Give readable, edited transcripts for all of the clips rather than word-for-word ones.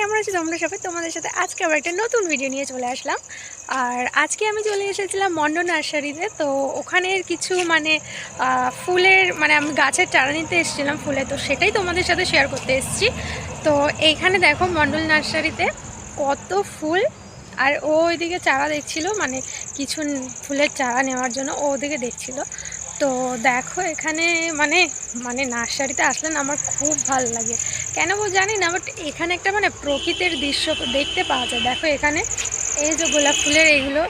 কেমন আছো তোমরা সবাই? তোমাদের সাথে আজকে আবার একটা নতুন ভিডিও নিয়ে চলে আসলাম। আর আজকে আমি চলে এসেছিলাম মন্ডল নার্সারিতে। তো ওখানের কিছু ফুলের আমি গাছের চারা নিতে এসেছিলাম ফুলে, তো সেটাই তোমাদের সাথে শেয়ার করতে এসেছি। তো এইখানে দেখো মন্ডল নার্সারিতে কত ফুল। আর ও ওইদিকে চারা দেখছিল, কিছু ফুলের চারা নেওয়ার জন্য ও ওদিকে দেখছিল। তো দেখো এখানে নার্সারিতে আসলে না আমার খুব ভালো লাগে, কেন জানি না, বাট এখানে একটা প্রকৃতির দৃশ্য দেখতে পাওয়া যায়। দেখো এখানে এই যে গোলাপ ফুলের এইগুলো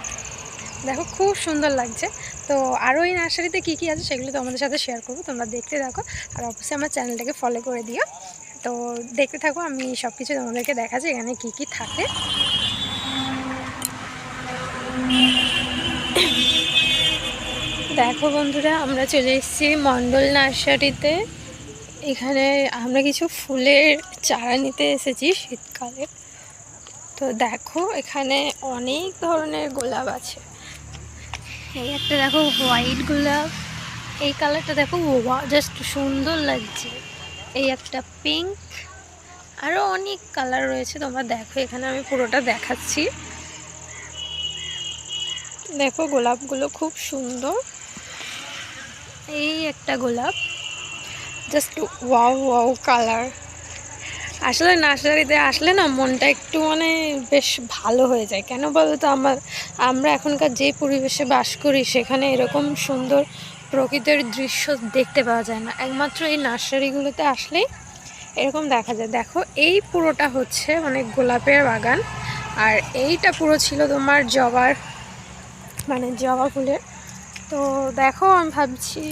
দেখো খুব সুন্দর লাগছে। তো আরও এই নার্সারিতে কী কী আছে সেগুলো তোমাদের সাথে শেয়ার করবো, তোমরা দেখতে থাকো। আর অবশ্যই আমার চ্যানেলটাকে ফলো করে দিও। তো দেখতে থাকো, আমি সব কিছু তোমাদেরকে দেখাচ্ছি এখানে কী কী থাকে। দেখো বন্ধুরা, আমরা চলে এসেছি মন্ডল নার্সারিতে। এখানে আমরা কিছু ফুলের চারা নিতে এসেছি শীতকালে। তো দেখো এখানে অনেক ধরনের গোলাপ আছে। এই একটা দেখো হোয়াইট গোলাপ, এই কালারটা দেখো জাস্ট সুন্দর লাগছে। এই একটা পিঙ্ক, আরও অনেক কালার রয়েছে। তোমরা দেখো এখানে আমি পুরোটা দেখাচ্ছি। দেখো গোলাপগুলো খুব সুন্দর। এই একটা গোলাপ, জাস্ট ওয়াও ওয়াও কালার। আসলে নার্সারিতে আসলে না মনটা একটু বেশ ভালো হয়ে যায়। কেন বলো তো, আমরা এখনকার যে পরিবেশে বাস করি সেখানে এরকম সুন্দর প্রকৃতির দৃশ্য দেখতে পাওয়া যায় না, একমাত্র এই নার্সারিগুলোতে আসলেই এরকম দেখা যায়। দেখো এই পুরোটা হচ্ছে গোলাপের বাগান, আর এইটা পুরো ছিল তোমার জবা ফুলের। তো দেখো আমি ভাবছি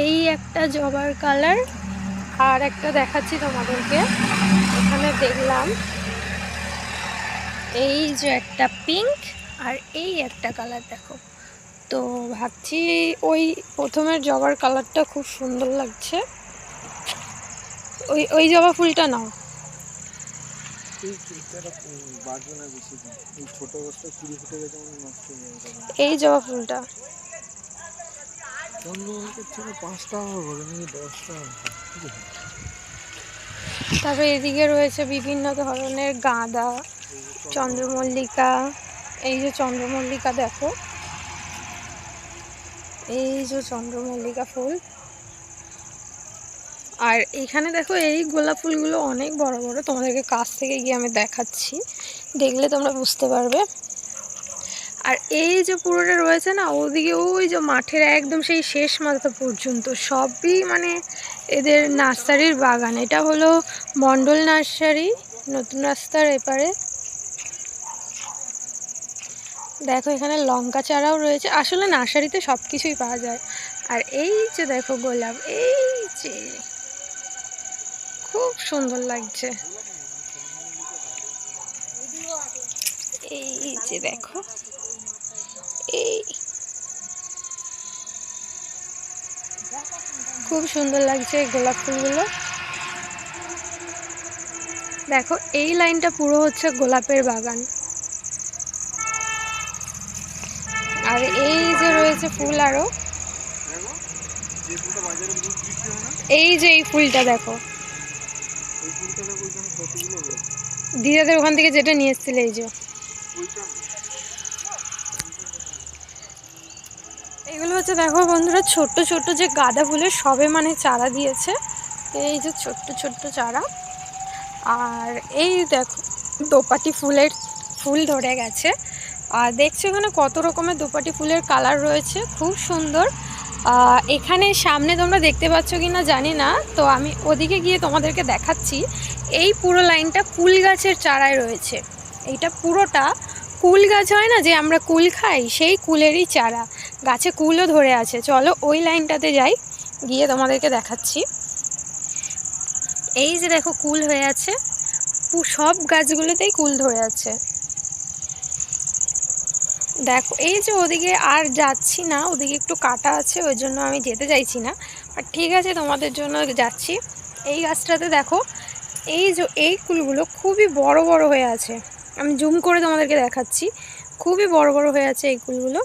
এই একটা জবার কালার, আর একটা দেখাচ্ছি তোমাদেরকে। এখানে দেখলাম এই যে একটা পিঙ্ক, আর এই একটা কালার দেখো। তো ভাবছি ওই প্রথমের জবার কালারটা খুব সুন্দর লাগছে। ওই জবা ফুলটা নাও। এই জবা ফুলটা তারপরে এদিকে রয়েছে বিভিন্ন ধরনের গাঁদা, চন্দ্রমল্লিকা। এই যে চন্দ্রমল্লিকা দেখো, এই যে চন্দ্রমল্লিকা ফুল। আর এখানে দেখো এই গোলাপ ফুলগুলো অনেক বড় বড়, তোমাদেরকে কাছ থেকে গিয়ে আমি দেখাচ্ছি, দেখলে তোমরা বুঝতে পারবে। আর এই যে পুরোটা রয়েছে না ওদিকে, ওই যে মাঠের একদম সেই শেষ মাথা পর্যন্ত সবই এদের নার্সারির বাগান। এটা হলো মন্ডল নার্সারি, নতুন রাস্তার এপারে। দেখো এখানে লঙ্কা চারাও রয়েছে। আসলে নার্সারিতে সব কিছুই পাওয়া যায়। আর এই যে দেখো গোলাপ, এই যে খুব সুন্দর লাগছে। এই যে দেখো, এই খুব সুন্দর লাগছে এই গোলাপ ফুলগুলো। দেখো এই লাইনটা পুরো হচ্ছে গোলাপের বাগান। আর এই যে রয়েছে ফুল, আরো এই যে এই ফুলটা দেখো, দিদাদের ওখান থেকে যেটা নিয়ে এসেছিল। এই যে এগুলো হচ্ছে দেখো বন্ধুরা ছোট্ট ছোট্ট যে গাঁদা ফুলের সবে চারা দিয়েছে। এই যে ছোট্ট ছোট্ট চারা। আর এই দেখো দোপাটি ফুলের ফুল ধরে গেছে। আর দেখছো এখানে কত রকমের দোপাটি ফুলের কালার রয়েছে, খুব সুন্দর। এখানে সামনে তোমরা দেখতে পাচ্ছ কি না জানি না, তো আমি ওদিকে গিয়ে তোমাদেরকে দেখাচ্ছি। এই পুরো লাইনটা কুল গাছের চারায় রয়েছে। এইটা পুরোটা কুল গাছ হয় না, যে আমরা কুল খাই, সেই কুলেরই চারা। গাছে কুলও ধরে আছে। চলো ওই লাইনটাতে যাই, গিয়ে তোমাদেরকে দেখাচ্ছি। এই যে দেখো কুল হয়ে আছে, সব গাছগুলোতেই কুল ধরে আছে। দেখো এই যে ওদিকে আর যাচ্ছি না, ওদিকে একটু কাটা আছে, ওই জন্য আমি যেতে চাইছি না। আর ঠিক আছে, তোমাদের জন্য যাচ্ছি। এই গাছটাতে দেখো এই যে এই কুলগুলো খুবই বড় বড় হয়ে আছে। আমি জুম করে তোমাদেরকে দেখাচ্ছি, খুবই বড় বড় হয়ে আছে এই কুলগুলো।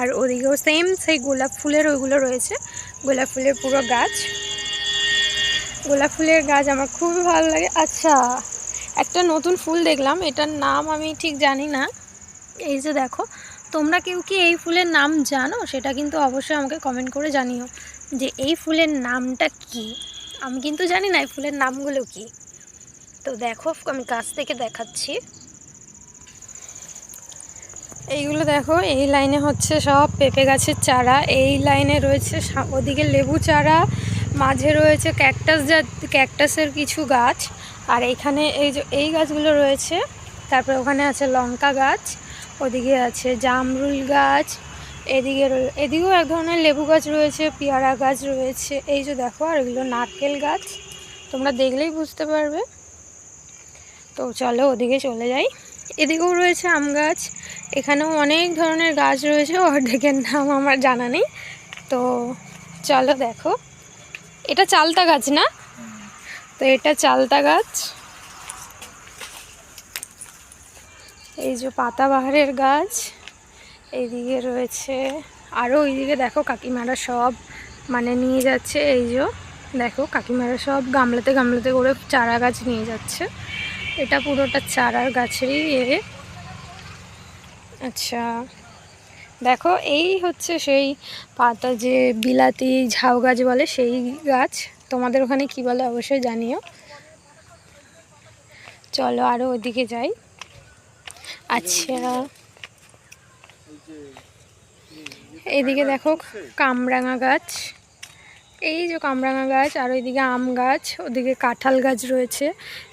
আর ওদিকেও সেম সেই গোলাপ ফুলের ওইগুলো রয়েছে, গোলাপ ফুলের পুরো গাছ। গোলাপ ফুলের গাছ আমার খুবই ভালো লাগে। আচ্ছা, একটা নতুন ফুল দেখলাম, এটার নাম আমি ঠিক জানি না। এই যে দেখো, তোমরা কেউ কি এই ফুলের নাম জানো? সেটা কিন্তু অবশ্যই আমাকে কমেন্ট করে জানিও যে এই ফুলের নামটা কি। আমি কিন্তু জানি না এই ফুলের নামগুলো কি। তো দেখো, আমি কাছ থেকে দেখাচ্ছি। এইগুলো দেখো, এই লাইনে হচ্ছে সব পেঁপে গাছের চারা, এই লাইনে রয়েছে ওদিকে লেবু চারা, মাঝে রয়েছে ক্যাকটাসের কিছু গাছ, আর এইখানে এই যে এই গাছগুলো রয়েছে। তারপরে ওখানে আছে লঙ্কা গাছ, ওদিকে আছে জামরুল গাছ, এদিকেও এক ধরনের লেবু গাছ রয়েছে, পেয়ারা গাছ রয়েছে। এই যে দেখো, আর এগুলো নারকেল গাছ, তোমরা দেখলেই বুঝতে পারবে। তো চলো ওদিকে চলে যাই। এদিকেও রয়েছে আম গাছ, এখানেও অনেক ধরনের গাছ রয়েছে, অর্ধেকের নাম আমার জানা নেই। তো চলো দেখো, এটা চালতা গাছ না? তো এটা চালতা গাছ। এই যে পাতাবাহারের গাছ, এইদিকে রয়েছে আরও, ওইদিকে দেখো কাকিমারা সব মানে নিয়ে যাচ্ছে। এই যে দেখো, কাকিমারা সব গামলাতে গামলাতে করে চারা গাছ নিয়ে যাচ্ছে। এটা পুরোটা চারার গাছেরই আচ্ছা দেখো, এই হচ্ছে সেই পাতা যে বিলাতি ঝাউ গাছ বলে, সেই গাছ। তোমাদের ওখানে কি বলে অবশ্যই জানিও। চলো আরও ওদিকে যাই। আচ্ছা, এইদিকে দেখো কামরাঙা গাছ, এই যে কামরাঙা গাছ, আর ওইদিকে আম গাছ, ওদিকে কাঁঠাল গাছ রয়েছে,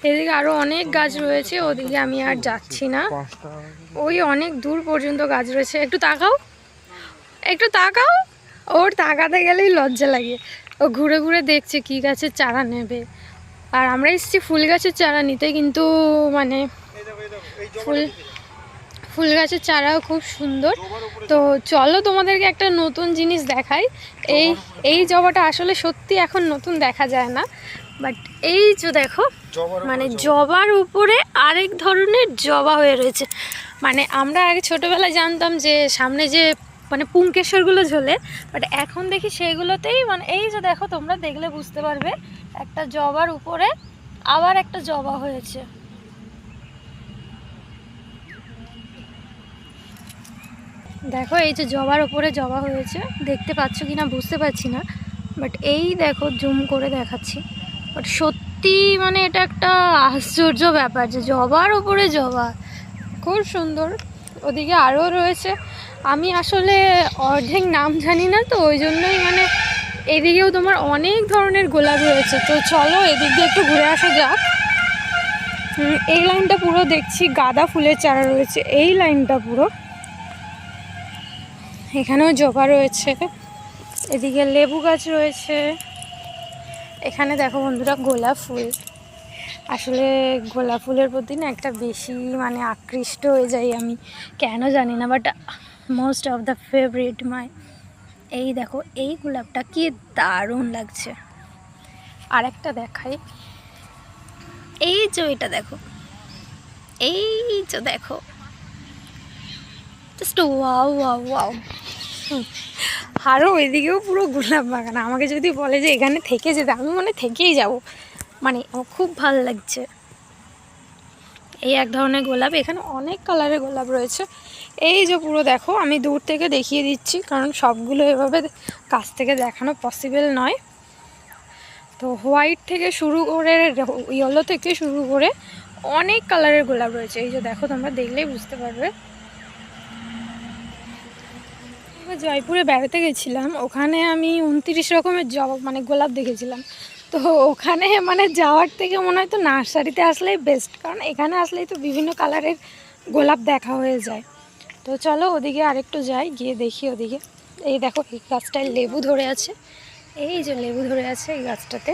এদিকে আরও অনেক গাছ রয়েছে। ওদিকে আমি আর যাচ্ছি না, ওই অনেক দূর পর্যন্ত গাছ রয়েছে। একটু তাকাও, একটু তাকাও। ওর তাকাতে গেলেই লজ্জা লাগে, ও ঘুরে ঘুরে দেখছে কি গাছের চারা নেবে। আর আমরা এসেছি ফুল গাছের চারা নিতে, কিন্তু মানে ফুল গাছের চারাও খুব সুন্দর। তো চলো তোমাদেরকে একটা নতুন জিনিস দেখাই। এই জবাটা আসলে সত্যি এখন নতুন দেখা যায় না, বাট এই যে দেখো, মানে জবার উপরে আরেক ধরনের জবা হয়ে রয়েছে। মানে আমরা আগে ছোটোবেলায় জানতাম যে সামনে যে মানে পুংকেশরগুলো ঝোলে, বাট এখন দেখি সেইগুলোতেই মানে এই যে দেখো, তোমরা দেখলে বুঝতে পারবে একটা জবার উপরে আবার একটা জবা হয়েছে। দেখো, এই যে জবার ওপরে জবা হয়েছে, দেখতে পাচ্ছ কি না বুঝতে পারছি না, বাট এই দেখো জুম করে দেখাচ্ছি। বাট সত্যি মানে এটা একটা আশ্চর্য ব্যাপার যে জবার ওপরে জবা, খুব সুন্দর। ওদিকে আরও রয়েছে, আমি আসলে অর্ধেক নাম জানি না, তো ওই জন্যই মানে এদিকেও তোমার অনেক ধরনের গোলাপ রয়েছে। তো চলো এদিক দিয়ে একটু ঘুরে আসা যাক। এই লাইনটা পুরো দেখছি গাঁদা ফুলের চারা রয়েছে, এই লাইনটা পুরো। এখানেও জবা রয়েছে, এদিকে লেবু গাছ রয়েছে, এখানে দেখো বন্ধুরা গোলাপ ফুল। আসলে গোলাপ ফুলের প্রতি না একটা বেশি মানে আকৃষ্ট হয়ে যাই আমি, কেন জানি না, but most of the favourite মাই। এই দেখো, এই গোলাপটা কি দারুণ লাগছে। আর একটা দেখাই, এই যে এটা দেখো, এই যে দেখো, জাস্ট ওয়াও ওয়াও ওয়াও। আরও ওইদিকেও পুরো গোলাপ বাগান। আমাকে যদি বলে যে এখানে থেকে যেতে, আমি মনে থেকেই যাব, মানে আমার খুব ভালো লাগছে। এই এক ধরনের গোলাপ, এখানে অনেক কালারের গোলাপ রয়েছে। এই যে পুরো দেখো, আমি দূর থেকে দেখিয়ে দিচ্ছি কারণ সবগুলো এভাবে কাছ থেকে দেখানো পসিবল নয়। তো হোয়াইট থেকে শুরু করে ইয়েলো থেকে শুরু করে অনেক কালারের গোলাপ রয়েছে। এই যে দেখো, তোমরা দেখলেই বুঝতে পারবে। জয়পুরে বেড়াতে গেছিলাম, ওখানে আমি 29 রকমের জবা মানে গোলাপ দেখেছিলাম। তো ওখানে মানে যাওয়ার থেকে মনে হয় তো নার্সারিতে আসলেই বেস্ট, কারণ এখানে আসলেই তো বিভিন্ন কালারের গোলাপ দেখা হয়ে যায়। তো চলো ওদিকে আরেকটু যাই, গিয়ে দেখি ওদিকে। এই দেখো, এই গাছটায় লেবু ধরে আছে, এই যে লেবু ধরে আছে এই গাছটাতে।